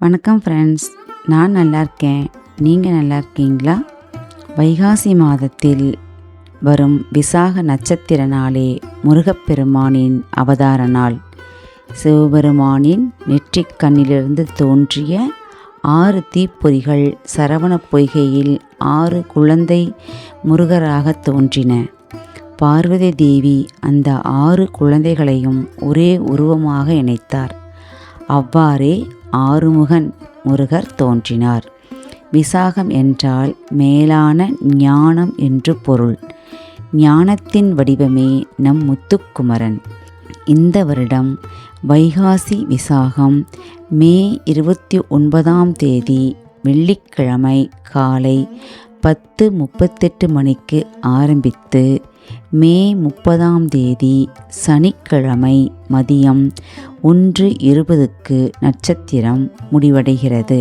வணக்கம் ஃப்ரெண்ட்ஸ், நான் நல்லா இருக்கேன். நீங்கள் நல்லா இருக்கீங்களா? வைகாசி மாதத்தில் வரும் விசாக நட்சத்திர நாளே முருகப்பெருமானின் அவதார நாள். சிவபெருமானின் நெற்றிக் கண்ணிலிருந்து தோன்றிய 6 தீப்பொறிகள் சரவண பொய்கையில் 6 குழந்தை முருகராக தோன்றின. பார்வதி தேவி அந்த 6 குழந்தைகளையும் ஒரே உருவமாக இணைத்தார். அவ்வாறே ஆறுமுகன் முருகர் தோன்றினார். விசாகம் என்றால் மேலான ஞானம் என்று பொருள். ஞானத்தின் வடிவமே நம் முத்துக்குமரன். இந்த வருடம் வைகாசி விசாகம் மே 29ஆம் தேதி வெள்ளிக்கிழமை காலை 10:38 மணிக்கு ஆரம்பித்து மே 30ஆம் தேதி சனிக்கிழமை மதியம் 1:20க்கு நட்சத்திரம் முடிவடைகிறது.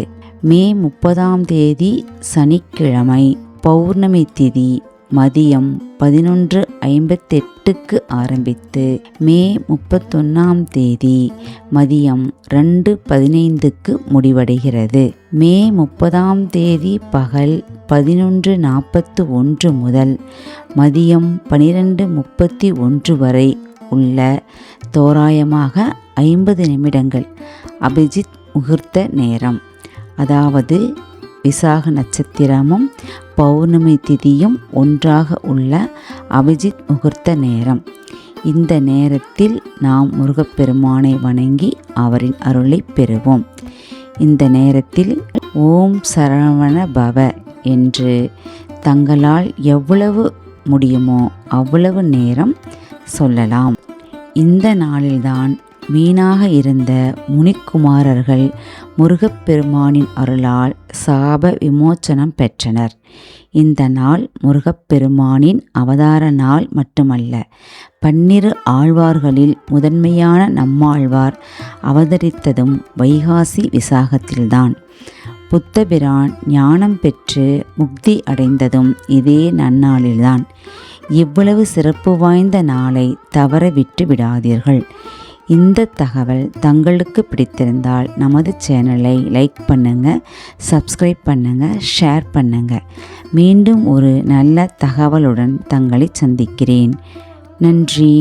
மே 30ஆம் தேதி சனிக்கிழமை பௌர்ணமி திதி மதியம் 11:58க்கு ஆரம்பித்து மே 31ஆம் தேதி மதியம் 2:15க்கு முடிவடைகிறது. மே 30ஆம் தேதி பகல் 11:41 முதல் மதியம் 12:31 வரை உள்ள தோராயமாக 50 நிமிடங்கள் அபிஜித் முகூர்த்த நேரம். அதாவது விசாக நட்சத்திரமும் பௌர்ணமி திதியும் ஒன்றாக உள்ள அபிஜித் முகூர்த்த நேரம். இந்த நேரத்தில் நாம் முருகப்பெருமானை வணங்கி அவரின் அருளை பெறுவோம். இந்த நேரத்தில் ஓம் சரவண பவ என்று தங்களால் எவ்வளவு முடியுமோ அவ்வளவு நேரம் சொல்லலாம். இந்த நாளில்தான் மீனாக இருந்த முனிக்குமாரர்கள் முருகப்பெருமானின் அருளால் சாப விமோச்சனம் பெற்றனர். இந்த நாள் முருகப்பெருமானின் அவதார நாள் மட்டுமல்ல, 12 ஆழ்வார்களில் முதன்மையான நம்மாழ்வார் அவதரித்ததும் வைகாசி விசாகத்தில்தான். புத்தபிரான் ஞானம் பெற்று முக்தி அடைந்ததும் இதே நன்னாளில்தான். இவ்வளவு சிறப்பு வாய்ந்த நாளை தவற விட்டு விடாதீர்கள். இந்த தகவல் தங்களுக்கு பிடித்திருந்தால் நமது சேனலை லைக் பண்ணுங்கள், சப்ஸ்கிரைப் பண்ணுங்கள், ஷேர் பண்ணுங்கள். மீண்டும் ஒரு நல்ல தகவலுடன் தங்களை சந்திக்கிறேன். நன்றி.